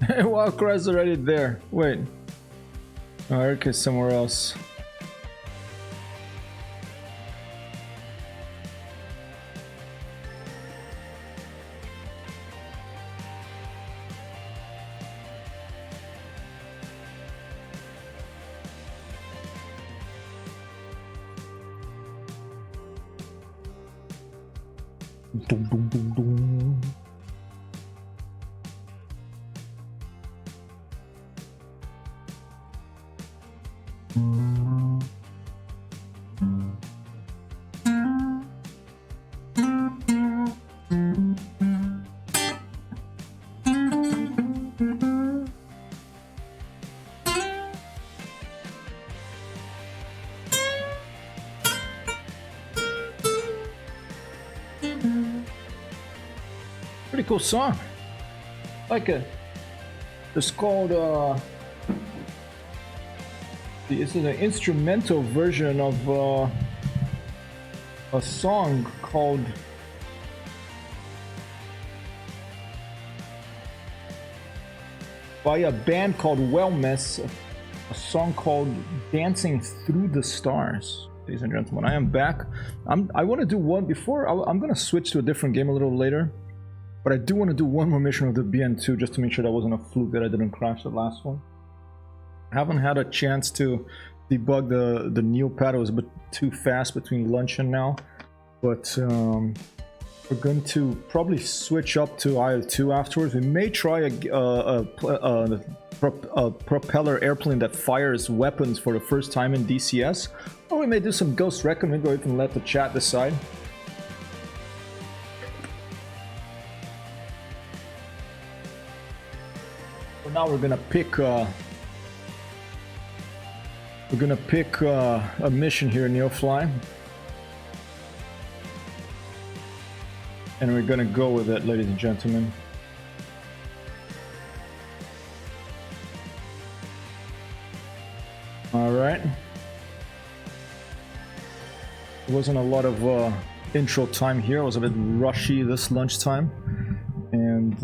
Wow, Christ, already there. Wait. Oh, Eric is somewhere else. Dum, dum, dum, dum. Pretty cool song. Like it. It's called this is an instrumental version of a song called by a band called Wellness, a song called Dancing Through the Stars. Ladies and gentlemen, I am back. I want to do one before I'm gonna switch to a different game a little later, but I do want to do one more mission of the BN-2 just to make sure that wasn't a fluke that I didn't crash the last one. I haven't had a chance to debug the Neopad. It was a bit too fast between lunch and now, but we're going to probably switch up to IL-2 afterwards. We may try a propeller airplane that fires weapons for the first time in DCS, or we may do some Ghost Recon. Maybe we can let the chat decide. For now, we're gonna pick a mission here in Neofly, and we're gonna go with it, ladies and gentlemen. All right. There wasn't a lot of intro time here. It was a bit rushy this lunchtime, and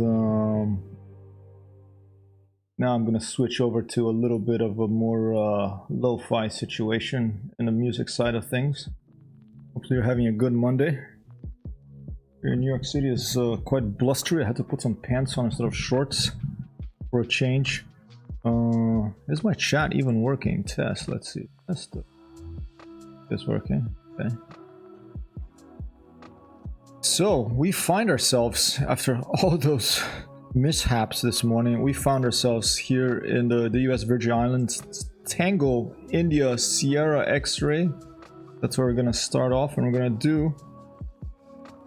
now I'm gonna switch over to a little bit of a more lo-fi situation in the music side of things. Hopefully you're having a good Monday. Here in New York City is quite blustery. I had to put some pants on instead of shorts for a change. Is my chat even working? Test, let's see. Test it. It's working, okay. So we find ourselves, after all those mishaps this morning, we found ourselves here in the US Virgin Islands, Tango India Sierra X-ray. That's where we're gonna start off, and we're gonna do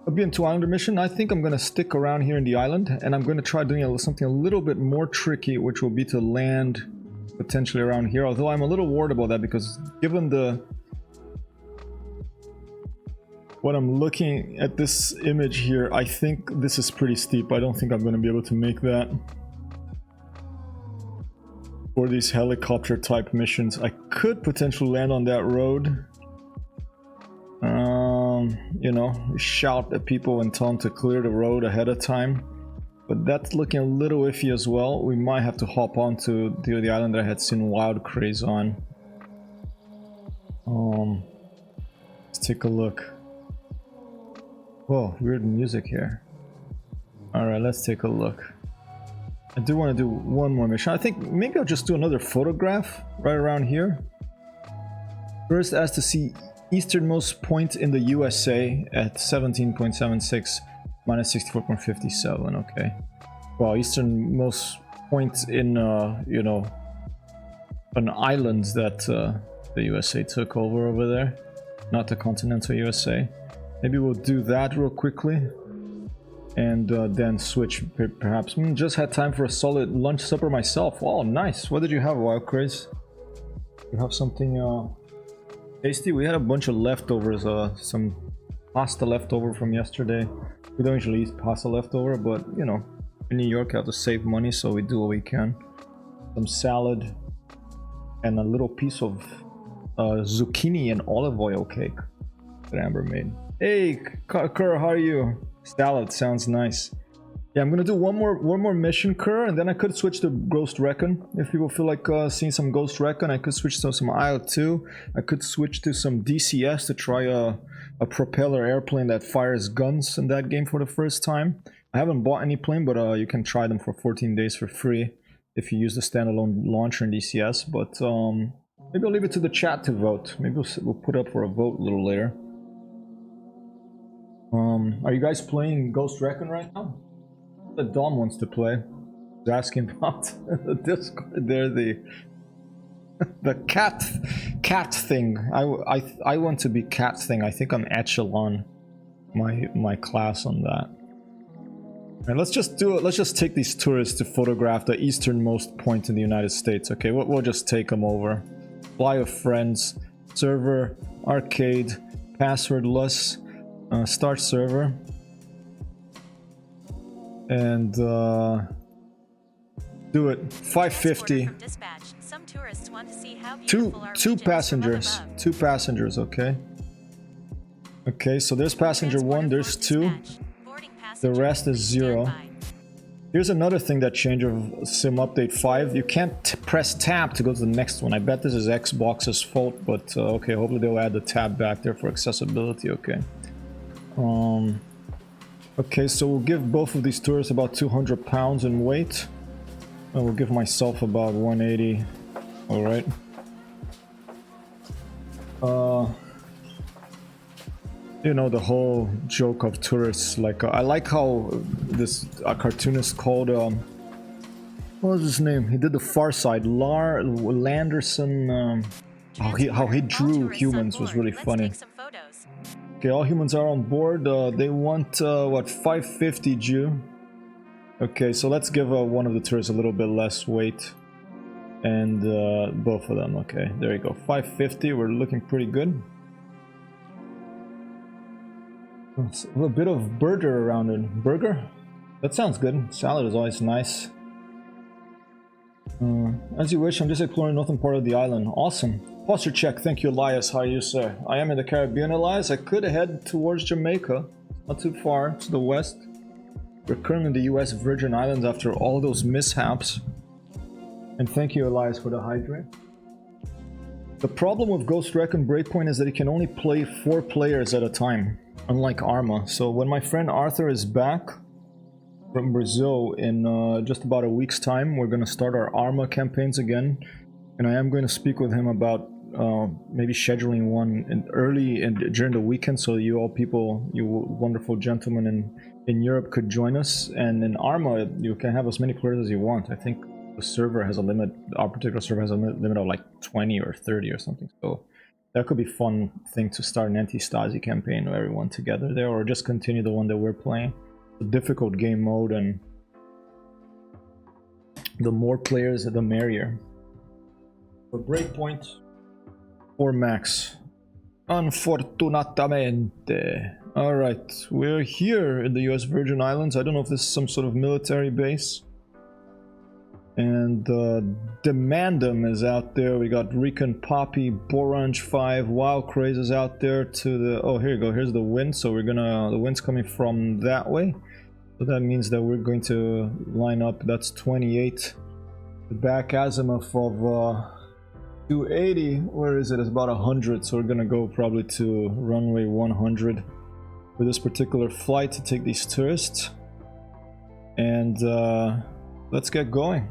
a BN-2 Islander mission. I think I'm gonna stick around here in the island, and I'm gonna try doing something a little bit more tricky, which will be to land potentially around here, although I'm a little worried about that because given when I'm looking at this image here, I think this is pretty steep. I don't think I'm going to be able to make that for these helicopter type missions. I could potentially land on that road, you know, shout at people and tell them to clear the road ahead of time, but that's looking a little iffy as well. We might have to hop onto the island that I had seen Wild Craze on. Let's take a look. Whoa, weird music here. Alright, let's take a look. I do want to do one more mission. I think maybe I'll just do another photograph right around here. First, as to see easternmost point in the USA at 17.76 minus 64.57. Okay. Well, easternmost point in, you know, an island that the USA took over there, not the continental USA. Maybe we'll do that real quickly, and then switch perhaps. Just had time for a solid lunch supper myself. Oh, nice. What did you have, Wild Craze? You have something tasty? We had a bunch of leftovers, some pasta leftover from yesterday. We don't usually eat pasta leftover, but you know, in New York I have to save money, so we do what we can. Some salad and a little piece of zucchini and olive oil cake that Amber made. Hey, Kerr, how are you? Salad sounds nice. Yeah, I'm gonna do one more mission, Kerr, and then I could switch to Ghost Recon. If people feel like seeing some Ghost Recon, I could switch to some IO2. I could switch to some DCS to try a propeller airplane that fires guns in that game for the first time. I haven't bought any plane, but you can try them for 14 days for free if you use the standalone launcher in DCS. But maybe I'll leave it to the chat to vote. Maybe we'll put up for a vote a little later. Are you guys playing Ghost Recon right now? The Dom wants to play. He's asking about the Discord there, the cat thing. I want to be cat thing. I think I'm echelon my class on that. And let's just do it. Let's just take these tourists to photograph the easternmost point in the United States. Okay, we'll just take them over. Fly of friends, server, arcade, passwordless, start server. And do it. 550. Some tourists want to see how two passengers. Two passengers, okay. Okay, so there's passenger 1, there's 2. The rest is 0. Here's another thing that changed of Sim Update 5. You can't press tab to go to the next one. I bet this is Xbox's fault, but okay, hopefully they'll add the tab back there for accessibility, okay. Okay, so we'll give both of these tourists about 200 pounds in weight. And we'll give myself about 180. Alright. You know, the whole joke of tourists, like, I like how this cartoonist called, what was his name? He did the Far Side, Landerson, how he drew humans was really funny. Okay, all humans are on board. They want, what, 550 Jew? Okay, so let's give one of the tourists a little bit less weight. And both of them, okay, there you go. 550, we're looking pretty good. A bit of burger around it. Burger? That sounds good. Salad is always nice. As you wish, I'm just exploring the northern part of the island. Awesome. Posture check. Thank you, Elias. How are you, sir? I am in the Caribbean, Elias. I could head towards Jamaica. Not too far. To the west. We're currently in the US Virgin Islands after all those mishaps. And thank you, Elias, for the hydrate. The problem with Ghost Recon Breakpoint is that it can only play 4 players at a time, unlike Arma. So when my friend Arthur is back from Brazil in just about a week's time, we're going to start our Arma campaigns again. And I am going to speak with him about maybe scheduling one during the weekend, so you all people, you wonderful gentlemen in Europe could join us. And in Arma, you can have as many players as you want. I think the server has a limit, our particular server has a limit of like 20 or 30 or something. So that could be a fun thing to start an anti-Stasi campaign with everyone together there, or just continue the one that we're playing. The difficult game mode, and the more players, the merrier. For Breakpoint, 4 max. Unfortunatamente. Alright, we're here in the US Virgin Islands. I don't know if this is some sort of military base. And Demandum is out there. We got Recon Poppy, Borange 5, Wild Craze is out there to the... Oh, here you go. Here's the wind. So we're gonna... The wind's coming from that way. So that means that we're going to line up. That's 28. The back azimuth of 280. Where is it? It's about 100. So we're gonna go probably to runway 100 for this particular flight to take these tourists. And let's get going.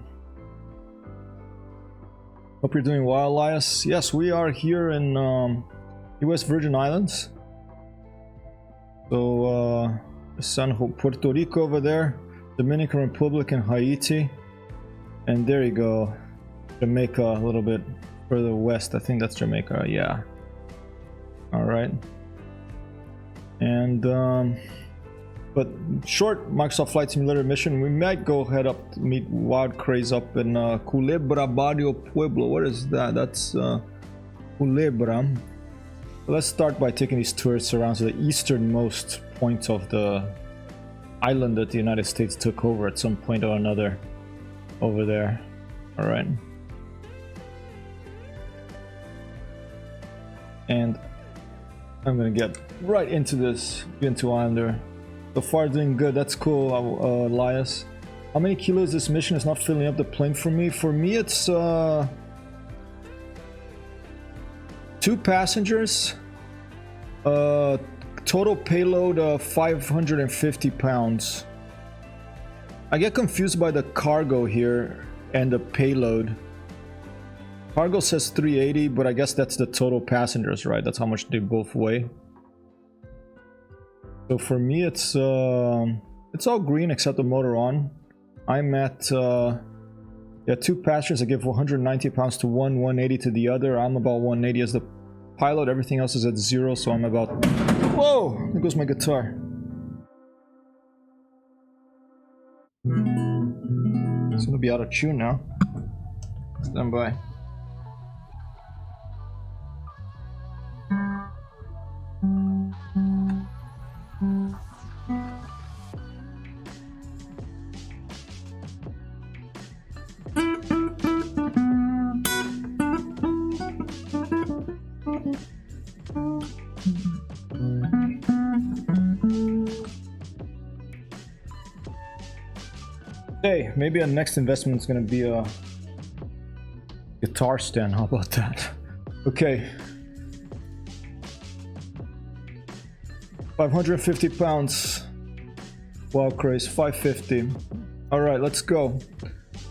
Hope you're doing well, Elias. Yes, we are here in US Virgin Islands. So, Puerto Rico over there, Dominican Republic and Haiti. And there you go, Jamaica a little bit further west. I think that's Jamaica, yeah. Alright. And, but short Microsoft Flight Simulator mission, we might go head up to meet Wild Craze up in Culebra Barrio Pueblo. What is that? That's Culebra. Let's start by taking these tourists around to the easternmost point of the island that the United States took over at some point or another over there. Alright. And I'm gonna get right into this BN-2 Islander. So far doing good. That's cool, Elias. How many kilos this mission is not filling up the plane for me? For me, it's 2 passengers. Total payload of 550 pounds. I get confused by the cargo here and the payload. Cargo says 380, but I guess that's the total passengers, right? That's how much they both weigh. So for me, it's all green except the motor on. I'm at yeah, 2 passengers. I give 190 pounds to one, 180 to the other. I'm about 180 as the pilot. Everything else is at 0, so I'm about... Whoa! There goes my guitar. It's gonna be out of tune now. Stand by. Hey, maybe our next investment is gonna be a guitar stand. How about that? Okay. 550 pounds. Wow, craze. 550. All right, let's go.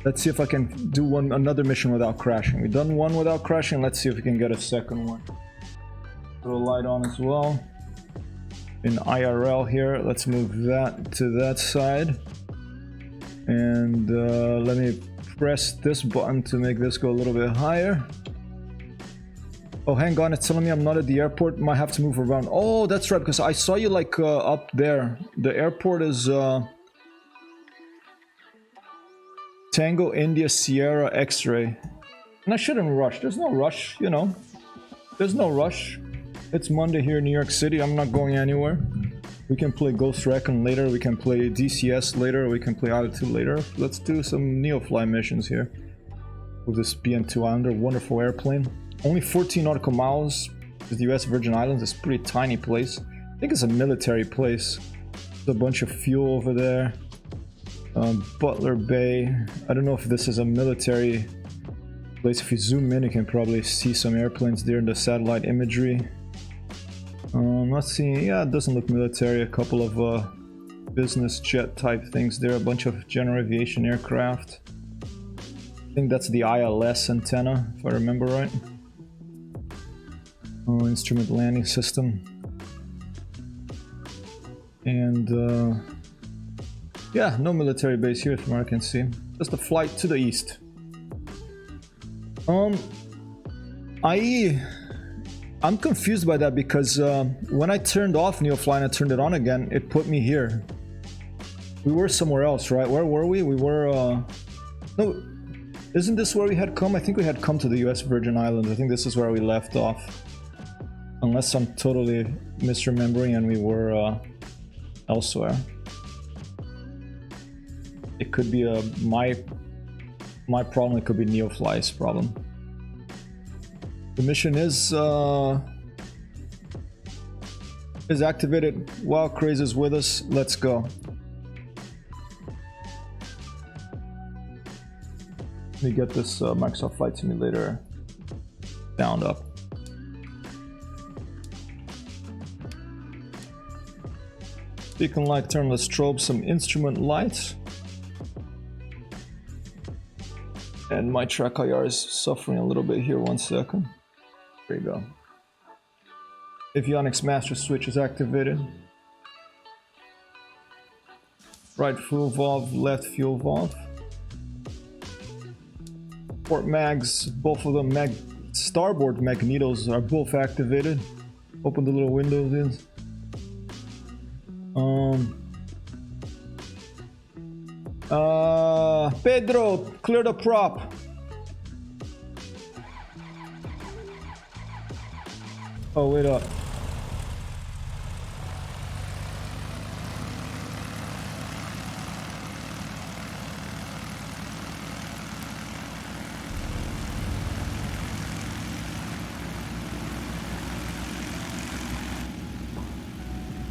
Let's see if I can do another mission without crashing. We've done one without crashing. Let's see if we can get a second one. Put a light on as well. In IRL here, let's move that to that side. And let me press this button to make this go a little bit higher. Oh, hang on, it's telling me I'm not at the airport. Might have to move around. Oh, that's right, because I saw you like up there. The airport is Tango India Sierra X-ray. And I shouldn't rush. There's no rush, you know. There's no rush. It's Monday here in New York City. I'm not going anywhere. We can play Ghost Recon later, we can play DCS later, we can play Altitude later. Let's do some Neofly missions here. With this BN-2 Islander, wonderful airplane. Only 14 nautical miles to the US Virgin Islands. It's a pretty tiny place. I think it's a military place. There's a bunch of fuel over there. Butler Bay. I don't know if this is a military place. If you zoom in, you can probably see some airplanes there in the satellite imagery. Let's see, yeah, it doesn't look military. A couple of business jet type things there, a bunch of general aviation aircraft. I think that's the ILS antenna, if I remember right. Oh, instrument landing system. And yeah, no military base here from what I can see. Just a flight to the east. I'm confused by that because when I turned off Neofly and I turned it on again, it put me here. We were somewhere else, right? Where were we? We were, no, isn't this where we had come? I think we had come to the US Virgin Islands. I think this is where we left off. Unless I'm totally misremembering and we were elsewhere. It could be my problem, it could be Neofly's problem. The mission is activated. Wow, Craze is with us. Let's go. Let me get this Microsoft Flight Simulator sound up. Beacon light, turn the strobe, some instrument lights. And my track IR is suffering a little bit here, 1 second. There you go. Avionics master switch is activated. Right fuel valve, left fuel valve. Port mags, both of them starboard magnetos are both activated. Open the little windows in. Pedro, clear the prop. Oh, wait up.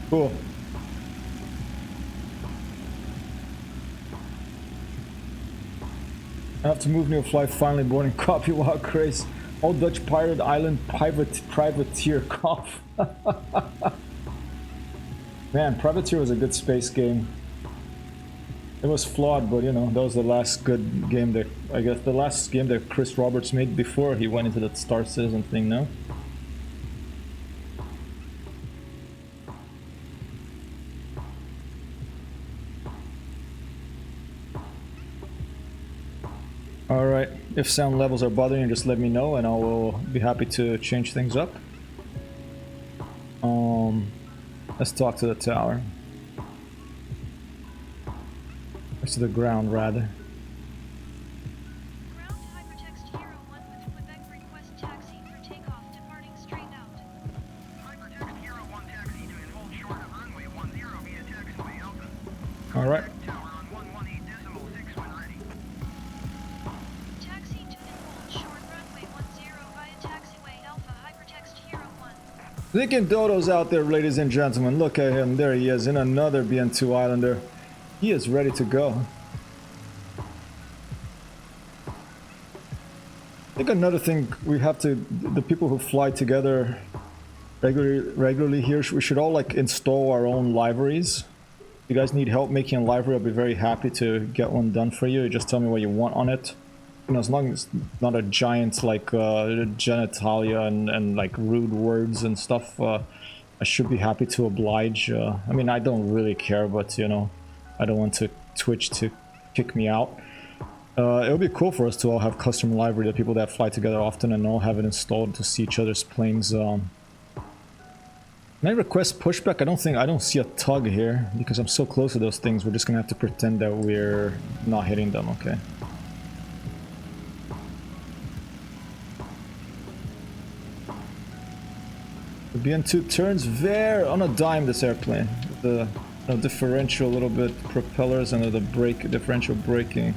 Cool. I have to move Neofly, finally boarding copy. Wow, craze. All Dutch pirate island privateer cough. Man, Privateer was a good space game. It was flawed, but you know, that was the last good game that, I guess, the last game that Chris Roberts made before he went into that Star Citizen thing, no? Alright, if sound levels are bothering you, just let me know and I will be happy to change things up. Let's talk to the tower. Or to the ground, rather. Ground Hypertext Hero 1 with Quebec request taxi for takeoff departing straight out. Hypertext Hero 1 taxi to hold short of runway 10 via taxiway Alpha. Alright. Tower on 118.6 when ready. Taxi to hold short runway 10 via taxiway Alpha Hypertext Hero 1. Lincoln Dodo's out there, ladies and gentlemen. Look at him. There he is in another BN-2 Islander. He is ready to go. I think another thing we have to, the people who fly together regularly here, we should all like install our own libraries. If you guys need help making a library, I'll be very happy to get one done for you. Just tell me what you want on it. You know, as long as it's not a giant like genitalia and like rude words and stuff, I should be happy to oblige. I mean, I don't really care, but you know, I don't want to Twitch to kick me out. It would be cool for us to all have custom library, the people that fly together often and all have it installed to see each other's planes. Can I request pushback? I don't see a tug here because I'm so close to those things. We're just gonna have to pretend that we're not hitting them, okay? The BN-2 turns very on a dime, this airplane. The differential, a little bit propellers and the brake differential braking.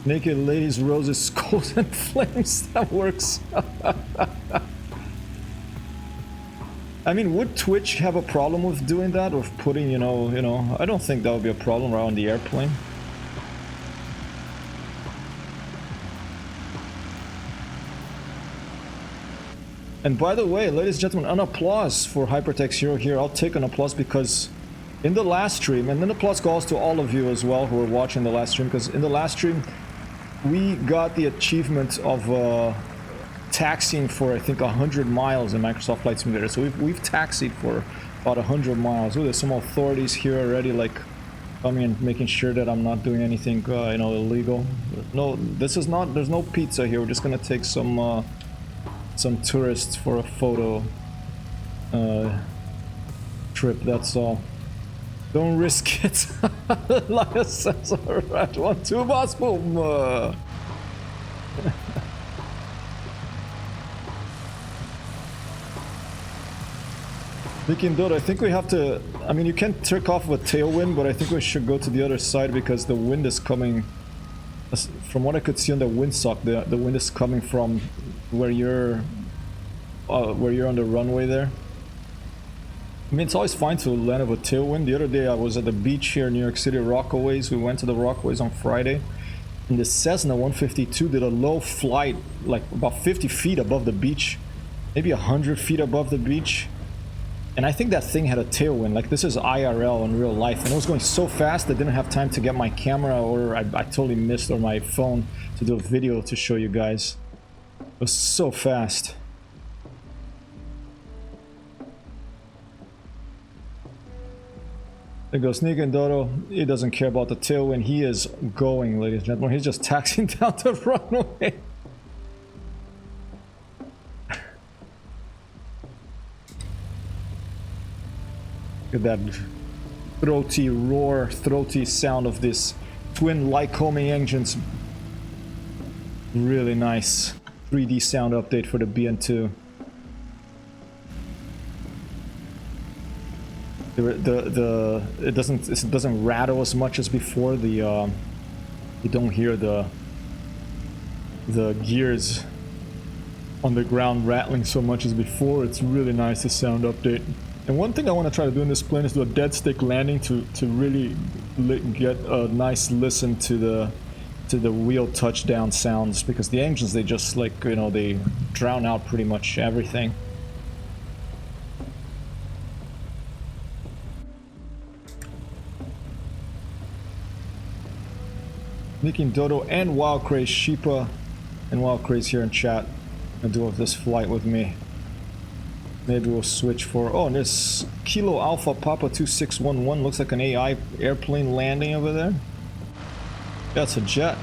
Naked ladies, roses, skulls, and flames. That works. I mean, would Twitch have a problem with doing that, or putting, you know? I don't think that would be a problem around the airplane. And by the way, ladies and gentlemen, an applause for Hypertext Hero here. I'll take an applause because in the last stream, and then applause goes to all of you as well who are watching the last stream, because in the last stream, we got the achievement of taxiing for, I think, 100 miles in Microsoft Flight Simulator. So we've taxied for about 100 miles. Ooh, there's some authorities here already, like, coming and making sure that I'm not doing anything, you know, illegal. No, this is not, there's no pizza here. We're just gonna take some tourists for a photo trip, that's all. Don't risk it. Elias says, alright, 1, 2, boss, boom. Vicky and Dodo, I think we have to, I mean, you can trick off with tailwind, but I think we should go to the other side because the wind is coming, from what I could see on the windsock, the wind is coming from where you're on the runway there. I mean, it's always fine to land with a tailwind. The other day I was at the beach here in New York City, Rockaways. We went to the Rockaways on Friday. And the Cessna 152 did a low flight, like about 50 feet above the beach. Maybe 100 feet above the beach. And I think that thing had a tailwind. Like, this is IRL in real life. And it was going so fast I didn't have time to get my camera, or I totally missed, or my phone to do a video to show you guys. It was so fast. There goes Sneak and Dodo. He doesn't care about the tailwind. He is going, ladies and gentlemen. He's just taxiing down the runway. Look at that throaty roar, throaty sound of this twin Lycoming engines. Really nice 3D sound update for the BN-2. It doesn't rattle as much as before. You don't hear the gears on the ground rattling so much as before. It's really nice, the sound update. And one thing I want to try to do in this plane is do a dead stick landing to really get a nice listen to to the wheel touchdown sounds, because the engines, they just like, you know, they drown out pretty much everything. Sneaking Dodo and Wild Craze, Sheepa and Wild Craze here in chat and do this flight with me. Maybe we'll switch for, oh, and there's Kilo Alpha Papa 2611, looks like an AI airplane landing over there. That's a jet.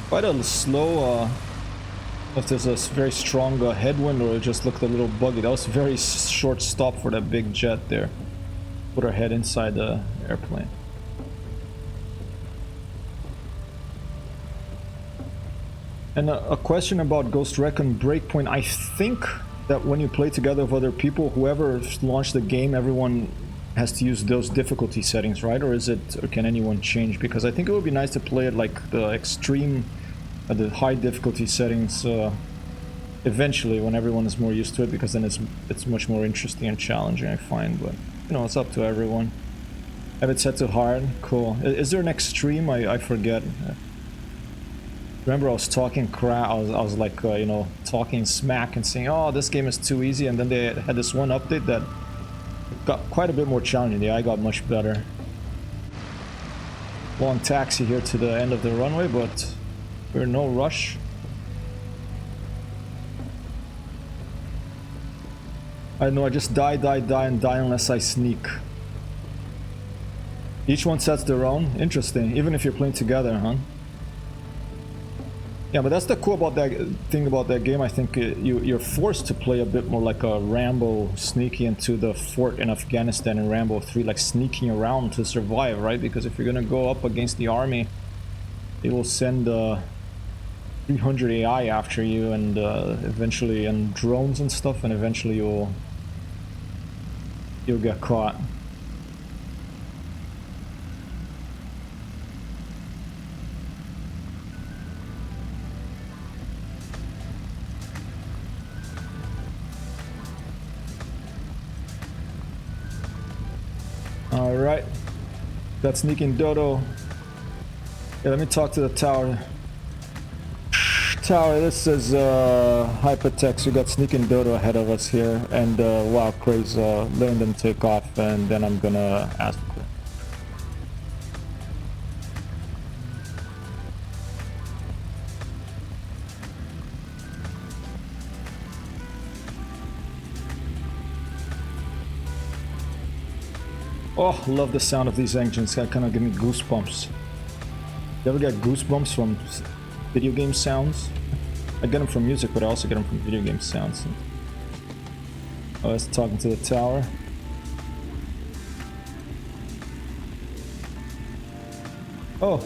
Quite a slow, if there's a very strong headwind or it just looked a little buggy. That was a very short stop for that big jet there. Put our head inside the airplane. And a question about Ghost Recon Breakpoint. I think that when you play together with other people, whoever launched the game, everyone has to use those difficulty settings, right? Or is it, or can anyone change? Because I think it would be nice to play it like the extreme, the high difficulty settings eventually when everyone is more used to it, because then it's much more interesting and challenging, I find. But you know, it's up to everyone. Have it set to hard. Cool. Is there an extreme? I forget. Remember, I was talking crap. I was like, you know, talking smack and saying, "Oh, this game is too easy." And then they had this one update that got quite a bit more challenging. The AI got much better. Long taxi here to the end of the runway, but we're in no rush. I know. I just die and die unless I sneak. Each one sets their own. Interesting. Even if you're playing together, huh? Yeah, but that's the cool about that thing about that game. I think you're forced to play a bit more like a Rambo, sneaking into the fort in Afghanistan in Rambo 3, like sneaking around to survive, right? Because if you're gonna go up against the army, they will send 300 AI after you, and eventually, and drones and stuff, and eventually you'll get caught. Alright, got Sneaking Dodo. Yeah, let me talk to the tower. Tower, this is Hypertext. We got Sneaking Dodo ahead of us here, and Wild Craze, letting them take off, and then I'm gonna ask. Oh, love the sound of these engines. That kind of give me goosebumps. You ever get goosebumps from video game sounds? I get them from music, but I also get them from video game sounds. Oh, that's talking to the tower. Oh.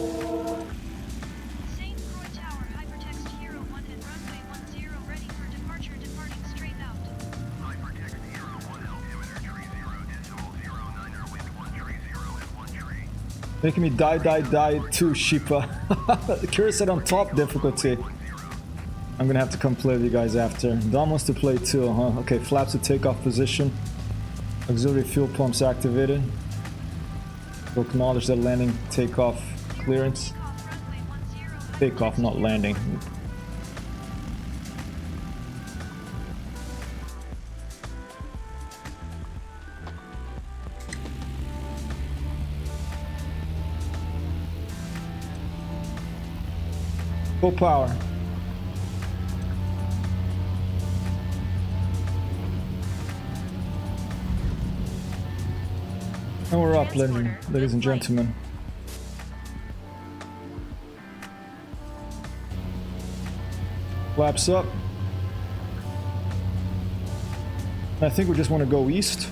St. Croix Tower, Hypertext Hero 1 and runway 10 ready for departure, departing straight out. Hypertext Hero 1 altimeter 30, decimal 09, wind 130 and 13. Making me die too, Sheepa. Curious on top difficulty. I'm gonna have to come play with you guys after. Dom wants to play too, huh? Okay, flaps to takeoff position. Auxiliary fuel pumps activated. We'll acknowledge the landing takeoff clearance. Takeoff, not landing. Full power. And we're up, ladies and gentlemen. Flaps up. I think we just want to go east.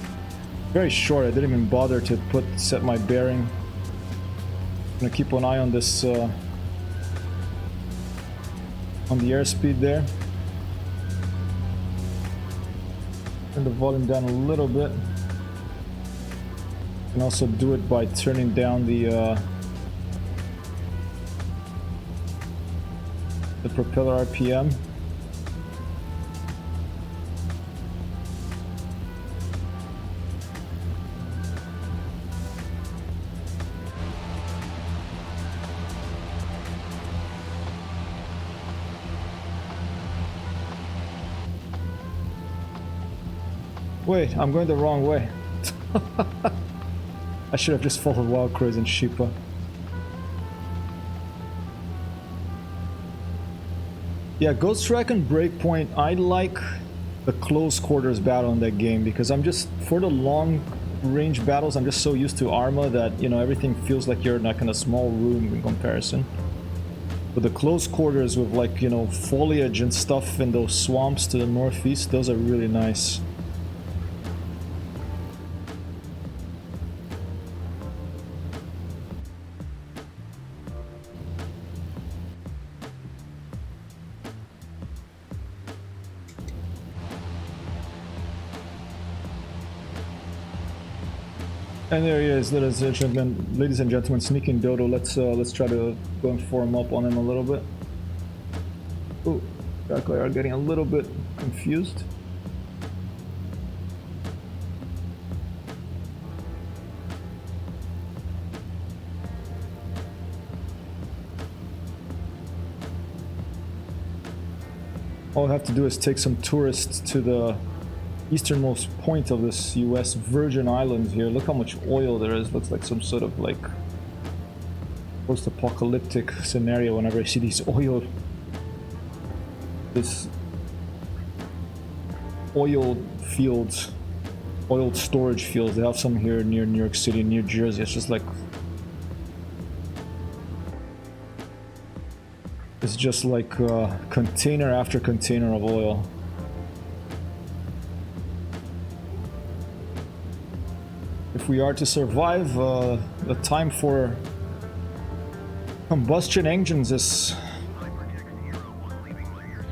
Very short. I didn't even bother to set my bearing. I'm gonna keep an eye on this on the airspeed there. Turn the volume down a little bit. Can also do it by turning down the propeller RPM. Wait, I'm going the wrong way. I should have just followed Wild Craze and Sheepa. Yeah, Ghost Recon Breakpoint, I like the close quarters battle in that game because I'm just, for the long range battles, I'm just so used to Arma that, you know, everything feels like you're like in a small room in comparison. But the close quarters with, like, you know, foliage and stuff in those swamps to the northeast, those are really nice. And there he is, ladies and gentlemen, sneaking Dodo. Let's try to go and form up on him a little bit. Oh, Darkly are getting a little bit confused. All I have to do is take some tourists to the easternmost point of this US Virgin Islands here. Look how much oil there is. Looks like some sort of like post-apocalyptic scenario whenever I see these oil fields, oil storage fields. They have some here near New York City, New Jersey. It's just like container after container of oil. If we are to survive, the time for combustion engines is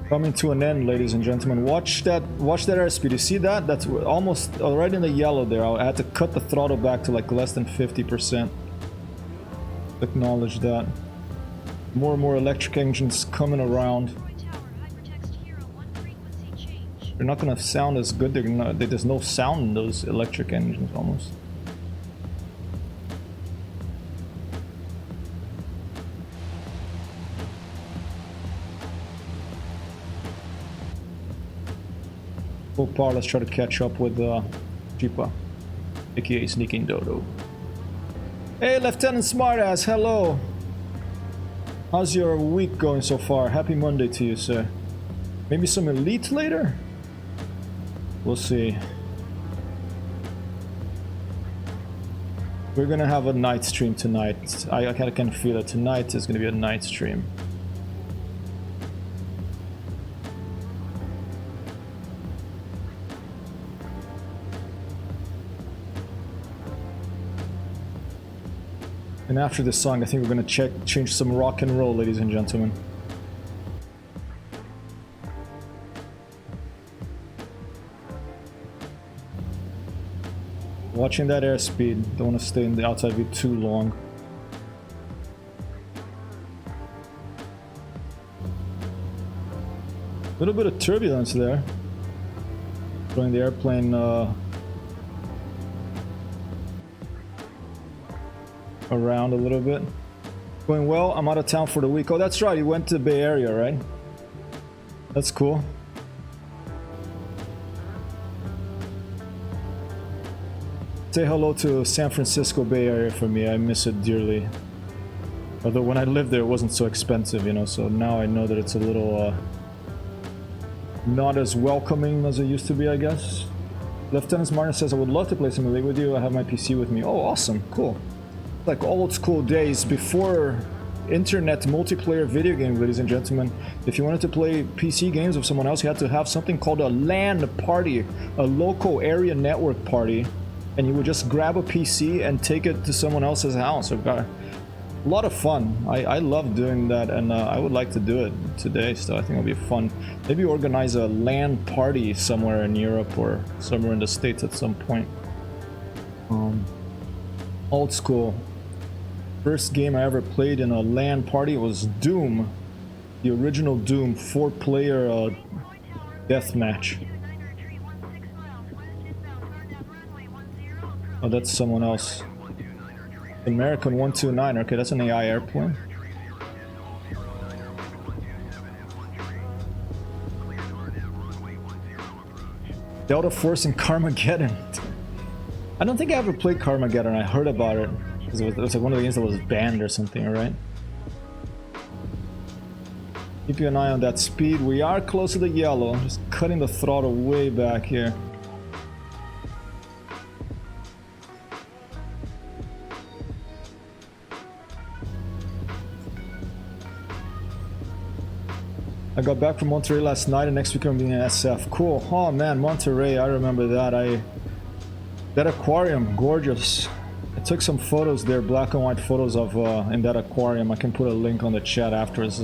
coming to an end, ladies and gentlemen. Watch that airspeed. You see that? That's almost already in the yellow there. I had to cut the throttle back to like less than 50%. Acknowledge that. More and more electric engines coming around. They're not gonna sound as good. There's no sound in those electric engines almost. Full power, let's try to catch up with Jeepa, aka Sneaking Dodo. Hey, Lieutenant Smartass, hello! How's your week going so far? Happy Monday to you, sir. Maybe some Elite later? We'll see. We're gonna have a night stream tonight. I can feel it. Tonight is gonna be a night stream. And after this song, I think we're gonna change some rock and roll, ladies and gentlemen. Watching that airspeed, don't want to stay in the outside view too long. A little bit of turbulence there. Throwing the airplane around a little bit. Going well. I'm out of town for the week. Oh, that's right. You went to the Bay Area, right? That's cool. Say hello to San Francisco Bay Area for me. I miss it dearly. Although when I lived there, it wasn't so expensive, you know. So now I know that it's a little not as welcoming as it used to be, I guess. Lieutenant Martin says, I would love to play some Elite with you. I have my PC with me. Oh, awesome. Cool. Like old school days before internet multiplayer video game, ladies and gentlemen. If you wanted to play PC games with someone else, you had to have something called a LAN party, a local area network party, and you would just grab a PC and take it to someone else's house. A lot of fun. I love doing that, and I would like to do it today, so I think it'll be fun. Maybe organize a LAN party somewhere in Europe or somewhere in the States at some point. Old school. First game I ever played in a LAN party was Doom. The original Doom 4-player deathmatch. Oh, that's someone else. American 129. Okay, that's an AI airplane. Delta Force and Carmageddon. I don't think I ever played Carmageddon. I heard about it. Because it was like one of the games that was banned or something, right? Keep an eye on that speed. We are close to the yellow. Just cutting the throttle way back here. I got back from Monterey last night and next week I'm being in SF. Cool. Oh man, Monterey, I remember that. That aquarium, gorgeous. I took some photos there, black and white photos of in that aquarium. I can put a link on the chat afterwards.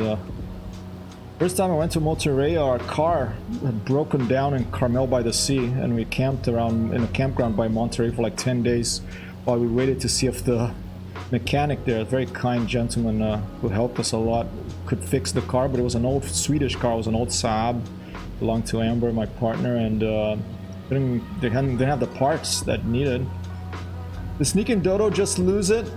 First time I went to Monterey, our car had broken down in Carmel by the Sea, and we camped around in a campground by Monterey for like 10 days while we waited to see if the mechanic there, a very kind gentleman who helped us a lot, could fix the car. But it was an old Swedish car, it was an old Saab, belonged to Amber, my partner, and they didn't have the parts that needed. The sneaking dodo just lose it.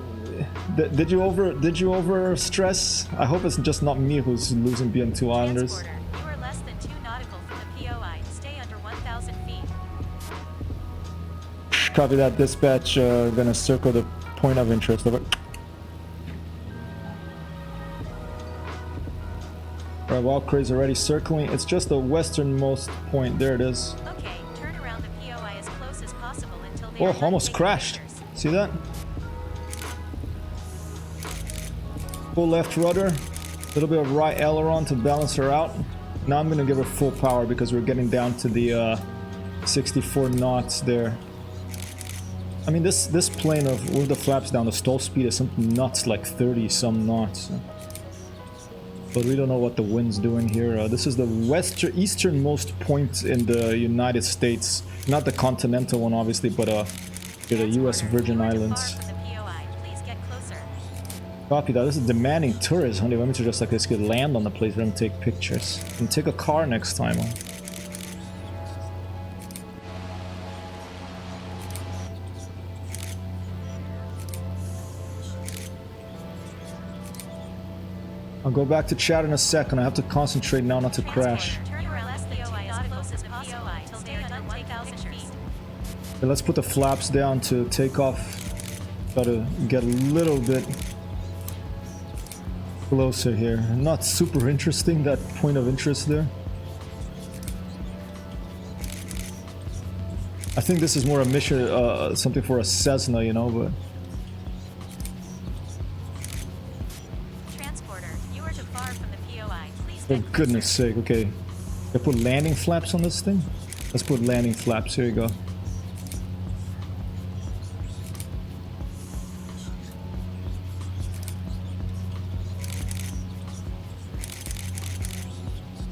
Did you over stress? I hope it's just not me who's losing BN-2 Islanders. Transporter, you are less than 2 nautical from the POI. Stay under 1,000 feet. Copy that, dispatch. Gonna circle the point of interest. Over. Alright, Wildcray's already circling. It's just the westernmost point. There it is. Okay, turn around the POI as close as possible until they Oh, are done almost taking crashed. pictures. See that? Full left rudder, a little bit of right aileron to balance her out. Now I'm gonna give her full power because we're getting down to the 64 knots there. I mean, this plane with the flaps down, the stall speed is something nuts, like 30 some knots. But we don't know what the wind's doing here. This is the easternmost point in the United States, not the continental one, obviously, but the U.S. Virgin Islands. From the POI, please get closer. Copy that. This is demanding tourists. Honey, let me just like this could land on the place for them to take pictures and take a car next time. I'll go back to chat in a second. I have to concentrate now not to crash. Turn around less than 2 nautical as possible until they are done taking pictures. Okay, let's put the flaps down to take off. Try to get a little bit closer here. Not super interesting, that point of interest there. I think this is more a mission, something for a Cessna, you know, but... Transporter, you are too far from the POI. Please For get goodness sake, okay. I put landing flaps on this thing? Let's put landing flaps, here you go.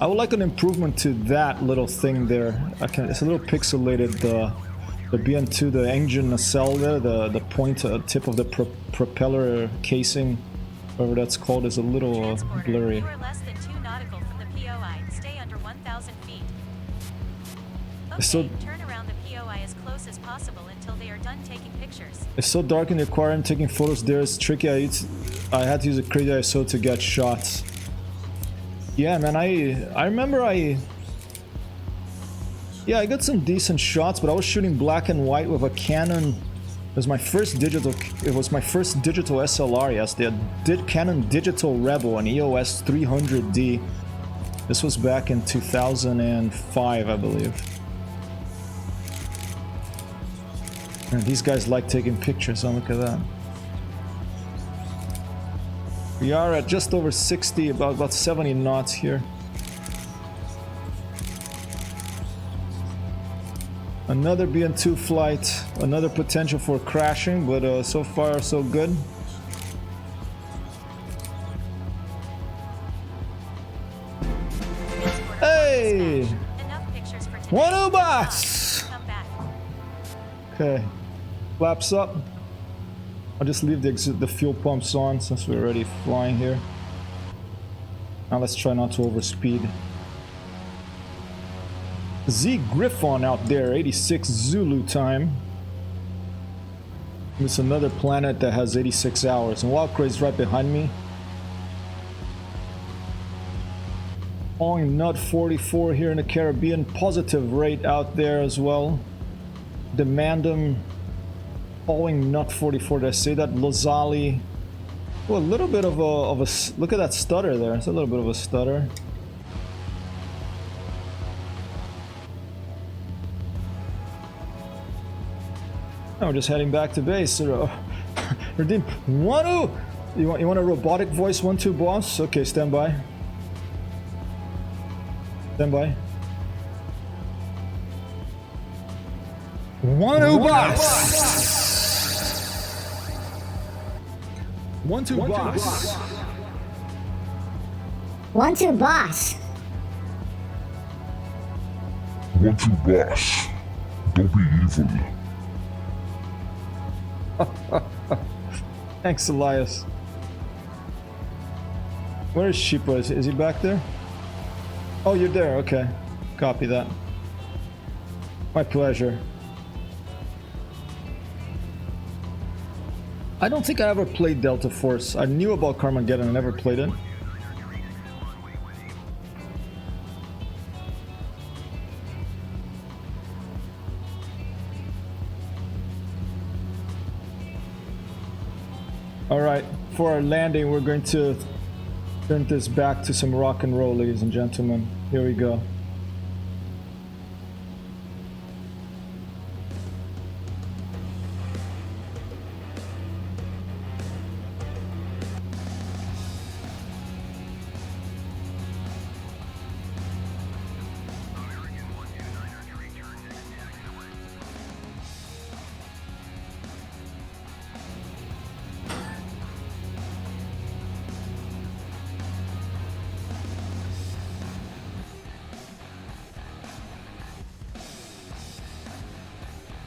I would like an improvement to that little thing there. It's a little pixelated. The BN-2, the engine nacelle there, the point tip of the propeller casing, whatever that's called, is a little Transporter, blurry. you are less than 2 nautical from the POI. Stay under 1,000 feet. Okay, So- turn around the POI as close as possible until they are done taking pictures. It's so dark in the aquarium, taking photos there is tricky. I had to use a crazy ISO to get shots. Yeah, man, I remember I got some decent shots, but I was shooting black and white with a Canon. It was my first digital SLR, yes, the Canon Digital Rebel, an EOS 300D. This was back in 2005, I believe. And these guys like taking pictures, look at that. We are at just over 60, about 70 knots here. Another BN-2 flight, another potential for crashing, but so far so good. Transporter, Hey! dispatch. Enough pictures for today. One bots! Come back. Okay, flaps up. I'll just leave the fuel pumps on since we're already flying here. Now let's try not to overspeed. Z Griffon out there, 86 Zulu time. It's another planet that has 86 hours. And Wildcray's right behind me. Falling nut 44 here in the Caribbean. Positive rate out there as well. Demandum. Falling nut 44. Did I say that? Lozali. Oh, a little bit of a look at that stutter there. It's a little bit of a stutter. Now we're just heading back to base. Redeem 1-2. You want a robotic voice 1-2 boss? Okay, stand by. Stand by. 1-2 boss. 1-2 boss. 1-2 boss. 1-2 boss. Don't be evil. Thanks, Elias. Where is Sheepa? Is he back there? Oh, you're there. Okay. Copy that. My pleasure. I don't think I ever played Delta Force. I knew about Carmageddon. I never played it. Alright, for our landing, we're going to turn this back to some rock and roll, ladies and gentlemen. Here we go.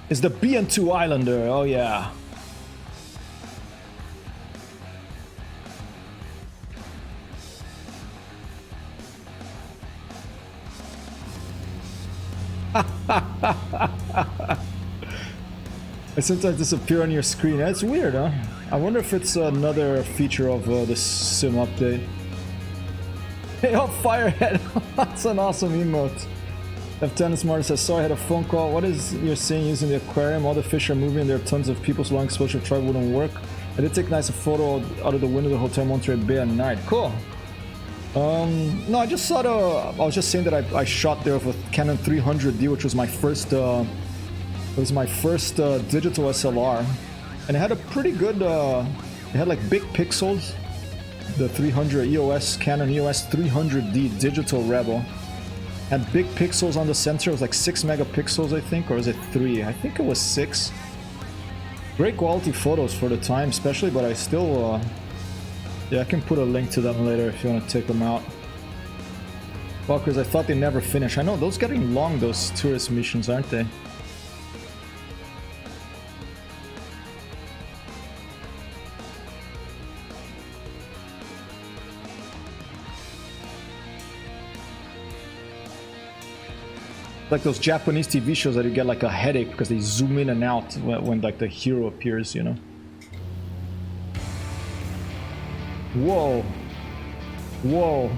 It's the BN-2 Islander, oh yeah. It sometimes disappear on your screen. That's weird, huh? I wonder if it's another feature of the sim update. Hey, oh, Firehead! That's an awesome emote. Lieutenant Martin says, sorry, I had a phone call. What is you're saying using the aquarium? All the fish are moving. There are tons of people, so long exposure try wouldn't work. I did take a nice photo out of the window of the Hotel Monterey Bay at night. Cool. No, I just saw the... I was just saying that I shot there with a Canon 300D, which was my first... it was my first digital SLR. And it had a pretty good... it had like big pixels. The 300 EOS, Canon EOS 300D Digital Rebel. Had big pixels on the sensor. It was like 6 megapixels, I think, or is it 3? I think it was 6. Great quality photos for the time, especially, but I still, yeah, I can put a link to them later if you want to take them out. Fuckers, I thought they never finish. I know, those getting long, those tourist missions, aren't they? Like those Japanese TV shows that you get like a headache because they zoom in and out when like the hero appears, you know. Whoa. Whoa.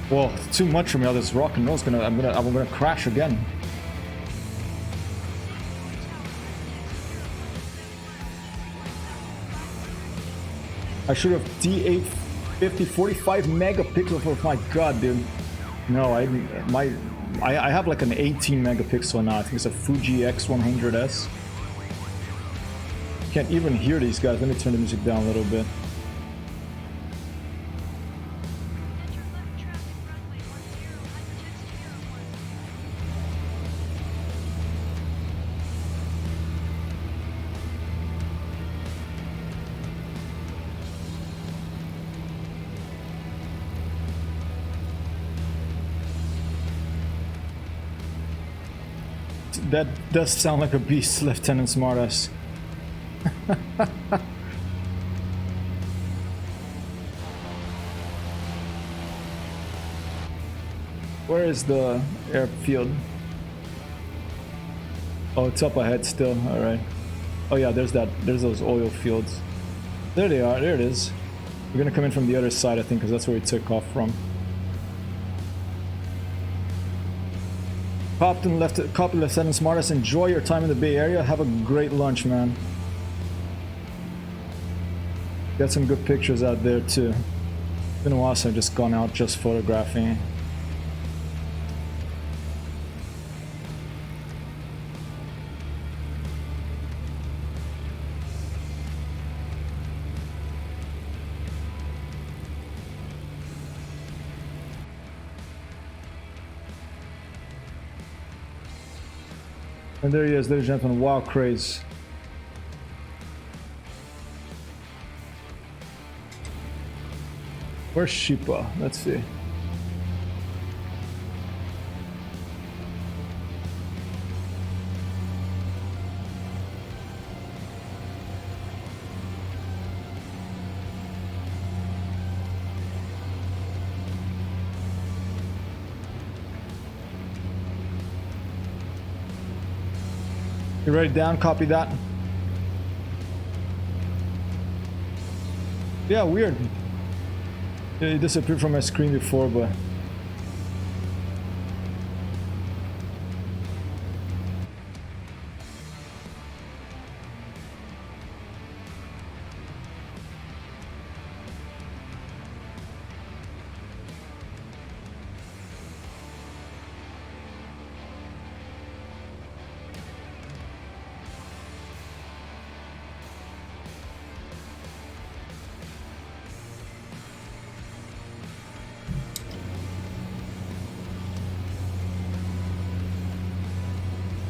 Whoa, it's too much for me. All this rock and roll's I'm gonna crash again. I should have D850 45 megapixel for my god, dude. No, I have like an 18 megapixel now. I think it's a Fuji X100S. Can't even hear these guys. Let me turn the music down a little bit. That does sound like a beast, Lieutenant Smartass. Where is the airfield? Oh, it's up ahead still. All right. Oh yeah, there's that. There's those oil fields. There they are. There it is. We're gonna come in from the other side, I think, because that's where we took off from. Captain Lieutenant Smartest, enjoy your time in the Bay Area. Have a great lunch, man. Got some good pictures out there too. It's been a while since I've just gone out just photographing. And there he is, ladies and gentlemen, Wild Craze. Where's Sheepa? Let's see. You write it down, copy that. Yeah, weird. It disappeared from my screen before, but...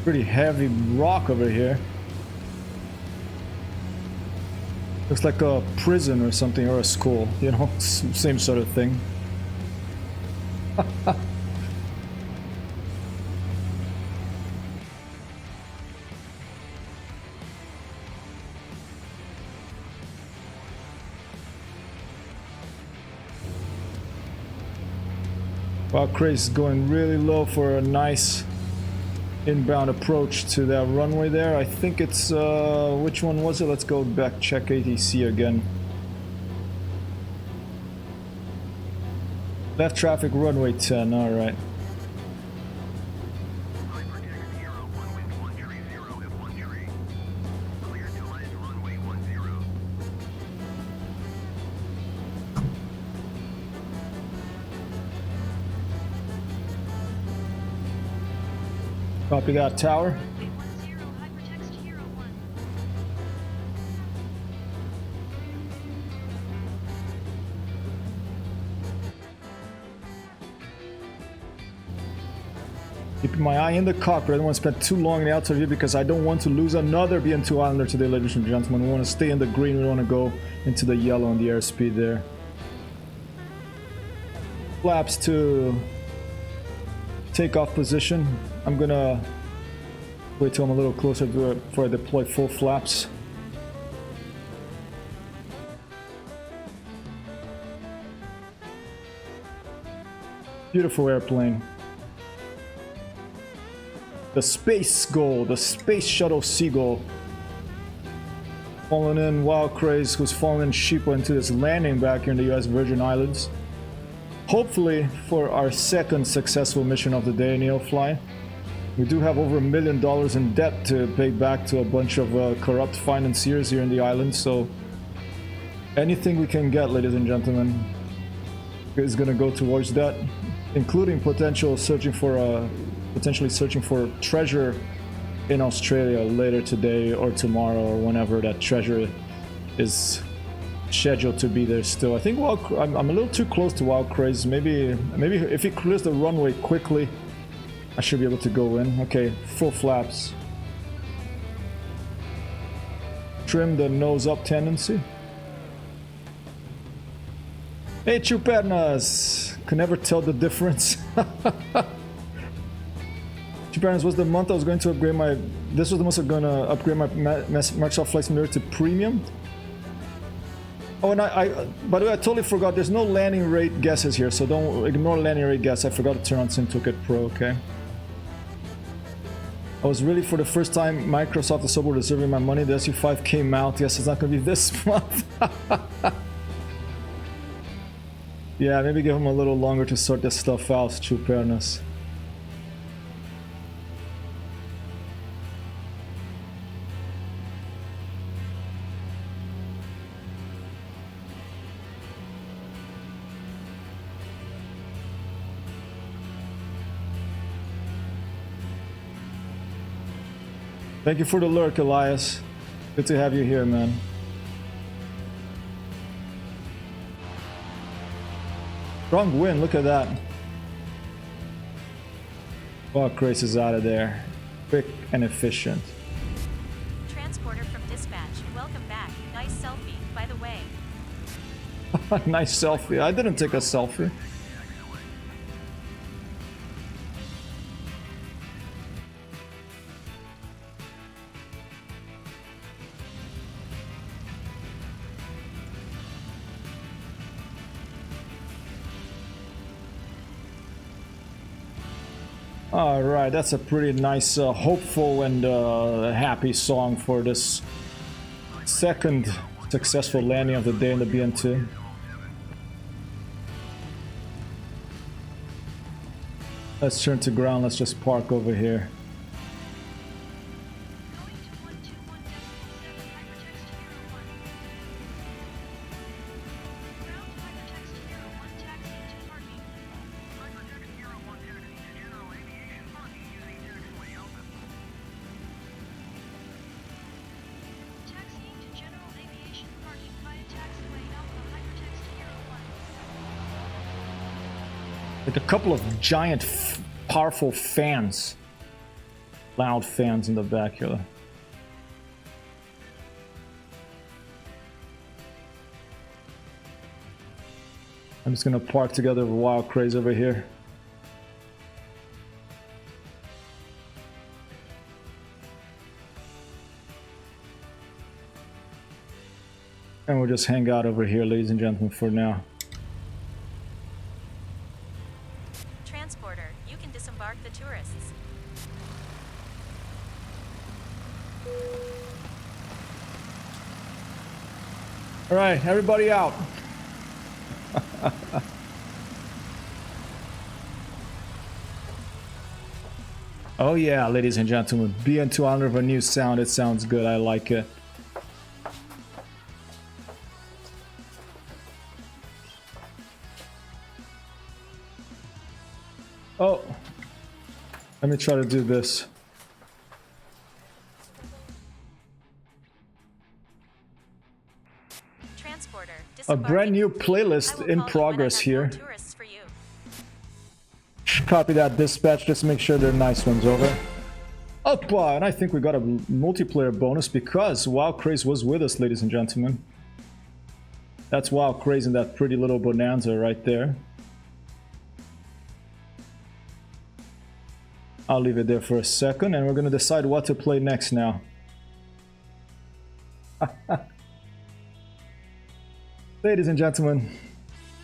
pretty heavy rock over here. Looks like a prison or something, or a school, you know, same sort of thing. Wow, Craze is going really low for a nice inbound approach to that runway there. I think it's, which one was it? Let's go back, check ATC again. Left traffic, runway 10, alright. Hypertext Hero 1 wind 130 F13. Clear to land runway 10. Copy that, tower. Runway 10, hypertext Hero 1. Keeping my eye in the cockpit. I don't want to spend too long in the outside view because I don't want to lose another BN-2 Islander today, ladies and gentlemen. We want to stay in the green. We don't want to go into the yellow on the airspeed there. Flaps to takeoff position. I'm gonna wait till I'm a little closer to it before I deploy full flaps. Beautiful airplane. The Space Goal, the Space Shuttle Seagull. Falling in Wild Craze, who's fallen Sheepa into this landing back here in the US Virgin Islands. Hopefully for our second successful mission of the day, Neofly. We do have over $1 million in debt to pay back to a bunch of corrupt financiers here in the island, so anything we can get, ladies and gentlemen, is going to go towards that, including potentially searching for treasure in Australia later today or tomorrow or whenever that treasure is scheduled to be there still. I think I'm a little too close to Wild Craze. Maybe if he clears the runway quickly, I should be able to go in. Okay, full flaps. Trim the nose up tendency. Hey, Chupernas! Can never tell the difference. Chupernas was the month I was going to upgrade my... This was the month I was going to upgrade my Microsoft Flight Simulator to Premium. Oh, and by the way, I totally forgot. There's no landing rate guesses here, so don't ignore landing rate guess. I forgot to turn on SimToolkit Pro, okay? I was really for the first time Microsoft is sober deserving my money. The SU5 came out. Yes, it's not gonna be this month. Yeah, maybe give him a little longer to sort this stuff out, true fairness. Thank you for the lurk, Elias. Good to have you here, man. Strong win, look at that. Wow, Grace is out of there. Quick and efficient. Transporter from dispatch. Welcome back. Nice selfie, by the way. Nice selfie. I didn't take a selfie. Alright, that's a pretty nice, hopeful and happy song for this second successful landing of the day in the BN-2. Let's turn to ground, let's just park over here. Going to 121.7 hypertext Hero 1. Ground hypertext Hero 1 taxi to parking. Hypertext Hero 1 taxi to general aviation parking using taxiway Alpha. Taxiing to general aviation parking via taxiway Alpha hypertext Hero 1. Like a couple of giant, powerful fans. Loud fans in the back here. I'm just gonna park together with Wild Craze over here. And we'll just hang out over here, ladies and gentlemen, for now. Transporter, you can disembark the tourists. All right, everybody out. Oh yeah, ladies and gentlemen, BN-2 honor of a new sound. It sounds good. I like it. Oh, let me try to do this. Transporter, A brand new playlist in progress here. Tourists for you. Copy that, dispatch. Just make sure they're nice ones. Over. Oppa, and I think we got a multiplayer bonus because Wild Craze was with us, ladies and gentlemen. That's Wild Craze in that pretty little bonanza right there. I'll leave it there for a second, and we're gonna decide what to play next now. Ladies and gentlemen,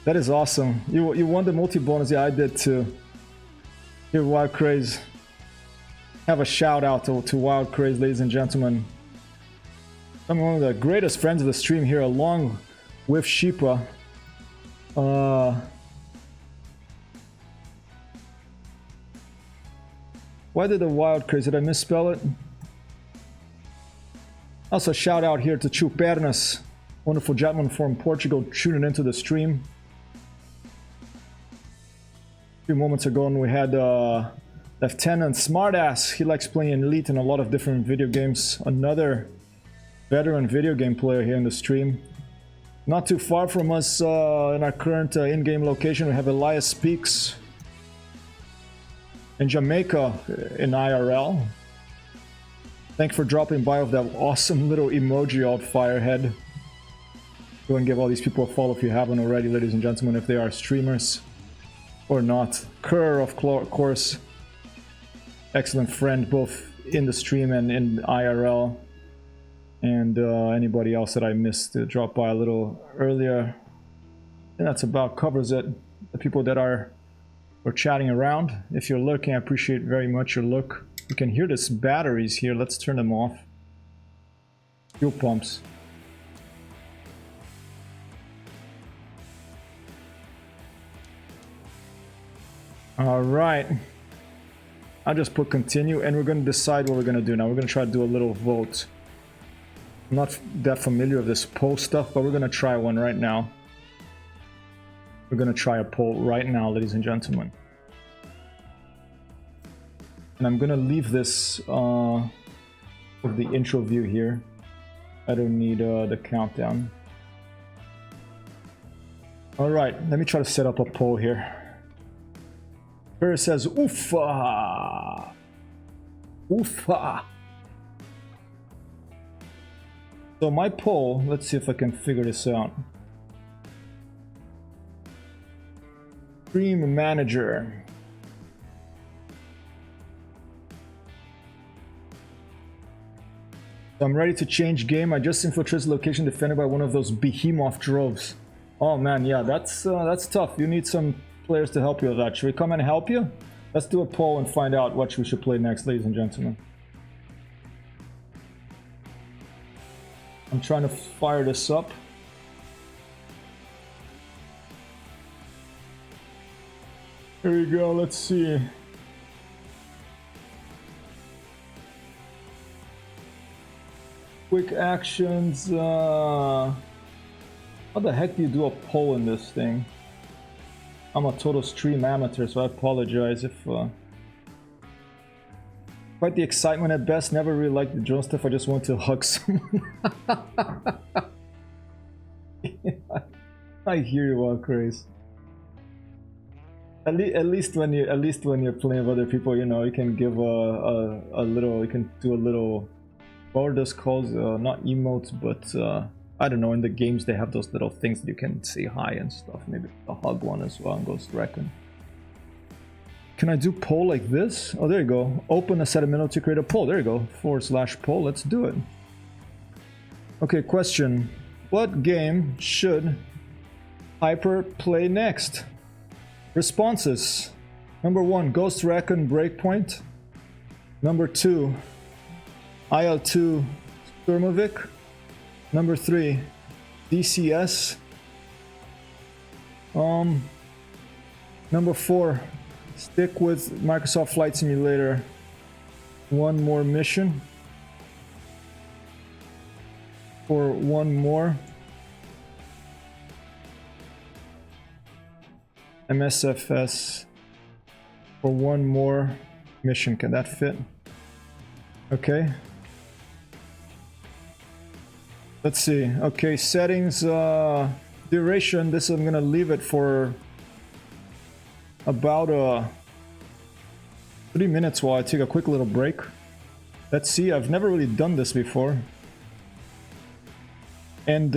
that is awesome. You won the multi-bonus. Yeah, I did too. Here, Wild Craze. Have a shout out to Wild Craze, ladies and gentlemen. I'm one of the greatest friends of the stream here, along with Sheepa. Why did the Wild Craze? Did I misspell it? Also, shout out here to Chu Pernas, wonderful gentleman from Portugal, tuning into the stream. A few moments ago, and we had Lieutenant Smartass. He likes playing Elite in a lot of different video games. Another veteran video game player here in the stream. Not too far from us in our current in-game location, we have Elias Speaks. In Jamaica, in IRL. Thanks for dropping by with that awesome little emoji out, Firehead. Go and give all these people a follow if you haven't already, ladies and gentlemen, if they are streamers or not. Kerr, of course, excellent friend both in the stream and in IRL. And anybody else that I missed to drop by a little earlier. And that's about covers it. The people that are chatting around. If you're lurking, I appreciate very much your look. You can hear this batteries here. Let's turn them off. Fuel pumps. All right. I'll just put continue, and we're going to decide what we're going to do now. We're going to try to do a little vote. I'm not that familiar with this poll stuff, but we're going to try one right now. We're going to try a poll right now, ladies and gentlemen. And I'm going to leave this with the intro view here. I don't need the countdown. All right, let me try to set up a poll here. Here it says, oofa! Oofa! So my poll, let's see if I can figure this out. Stream manager. So I'm ready to change game. I just infiltrated the location defended by one of those behemoth droves. Oh man, yeah, that's tough. You need some players to help you with that. Should we come and help you? Let's do a poll and find out what we should play next, ladies and gentlemen. I'm trying to fire this up. Here we go, let's see. Quick actions. How the heck do you do a poll in this thing? I'm a total stream amateur, so I apologize if... Quite the excitement at best. Never really liked the drone stuff. I just want to hug someone. I hear you, all, Chris. At least when you're playing with other people, you know, you can give a little. You can do a little. What are those called? Not emotes, but I don't know. In the games, they have those little things that you can say hi and stuff. Maybe a hug one as well, and Ghost Recon. Can I do poll like this? Oh, there you go. Open a set of menu to create a poll. There you go. /poll. Let's do it. Okay, question. What game should Hyper play next? Responses. Number 1, Ghost Recon Breakpoint. Number 2, IL-2 Sturmovik. Number 3, DCS. Number 4, stick with Microsoft Flight Simulator. One more mission. For one more. MSFS. For one more mission. Can that fit? Okay. Let's see. Okay, settings, duration. This I'm gonna leave it for about 3 minutes while I take a quick little break. Let's see. I've never really done this before. And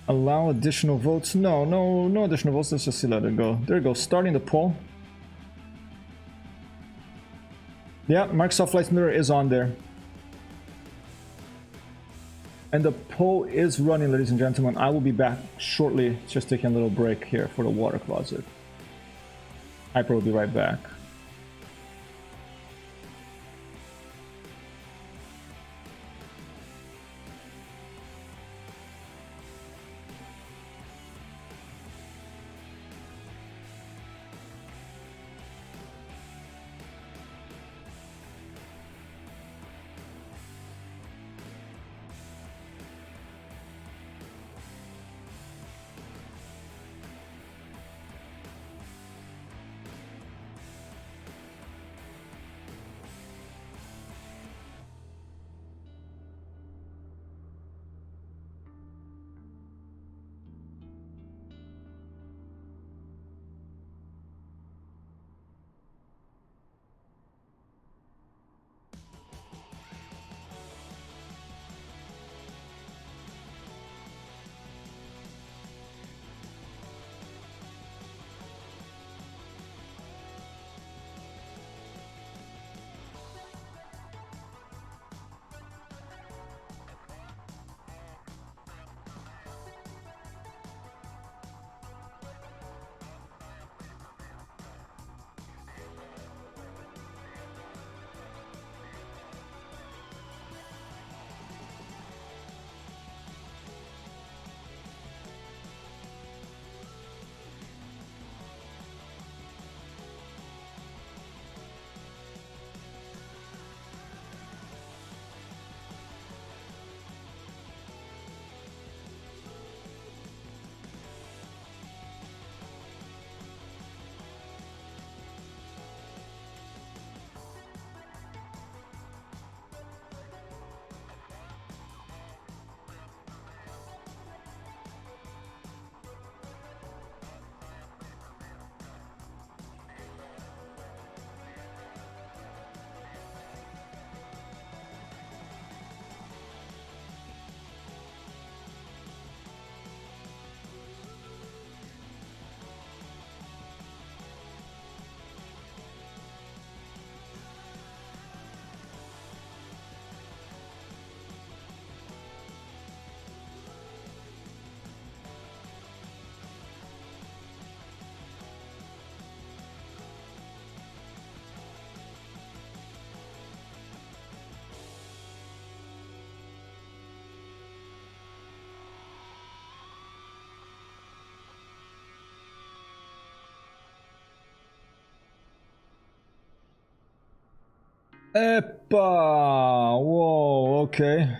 allow additional votes. No additional votes. Let's just let it go. There you go. Starting the poll. Yeah, Microsoft Flight Simulator is on there. And the poll is running, ladies and gentlemen. I will be back shortly. Just taking a little break here for the water closet. Hyper will be right back. Epa! Whoa, okay.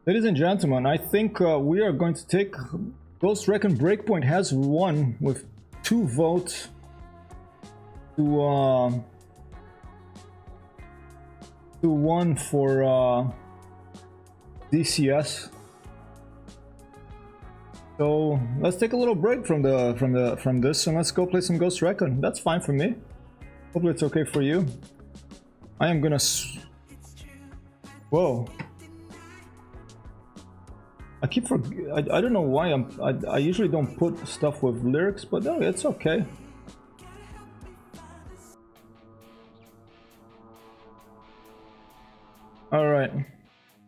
Ladies and gentlemen, I think we are going to take... Ghost Recon Breakpoint has won with 2 votes to 1 for DCS. So let's take a little break from this and let's go play some Ghost Recon. That's fine for me. Hopefully it's okay for you. I am gonna... Whoa. I keep I don't know why I usually don't put stuff with lyrics, but no, it's okay. All right,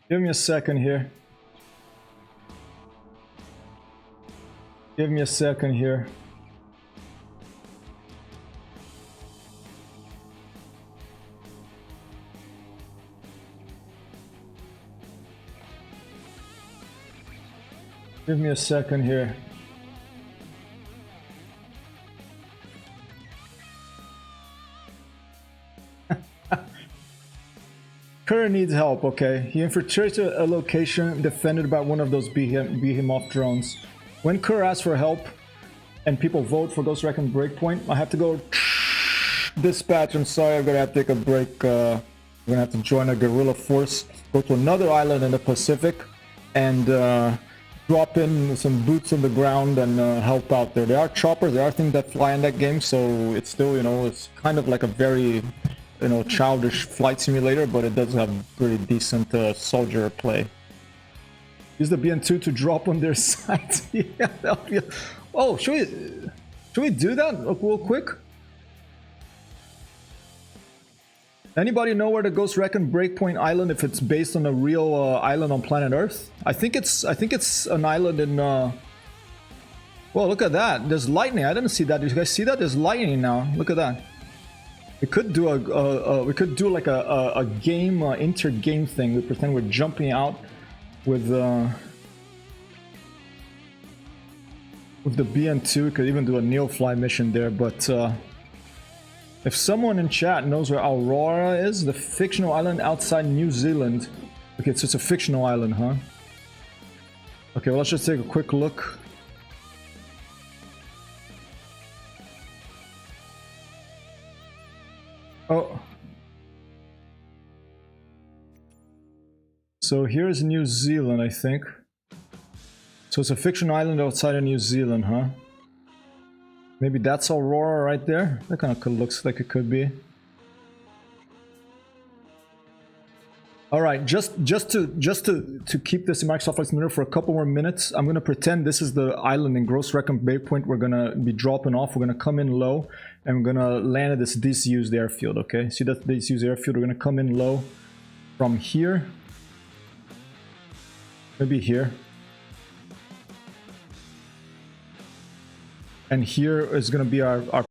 give me a second here. Give me a second here. Give me a second here. Kerr needs help, okay. He infiltrated a location defended by one of those behemoth drones. When Kerr asks for help and people vote for Ghost Recon Breakpoint, I have to go dispatch. I'm sorry, I'm gonna have to take a break. I'm gonna have to join a guerrilla force, go to another island in the Pacific, and drop in some boots on the ground and help out there. There are choppers, there are things that fly in that game, so it's still, you know, it's kind of like a very, you know, childish flight simulator, but it does have pretty decent soldier play. Use the BN-2 to drop on their side. Yeah, oh, should we do that real quick? Anybody know where the Ghost Recon Breakpoint Island, if it's based on a real island on planet Earth? I think it's an island in well, look at that. There's lightning. I didn't see that. Did you guys see that? There's lightning now. Look at that. We could do like a game inter-game thing. We pretend we're jumping out with the BN-2. We could even do a Neofly mission there, but if someone in chat knows where Aurora is, the fictional island outside New Zealand. Okay, so it's a fictional island, huh? Okay, well, let's just take a quick look. Oh. So here's New Zealand, I think. So it's a fictional island outside of New Zealand, huh? Maybe that's Aurora right there. That kind of looks like it could be. All right, just to keep this in Microsoft Flight Simulator for a couple more minutes, I'm gonna pretend this is the island in Ghost Recon Breakpoint. We're gonna be dropping off. We're gonna come in low, and we're gonna land at this disused airfield. Okay, see that disused airfield? We're gonna come in low from here. Maybe here. And here is going to be our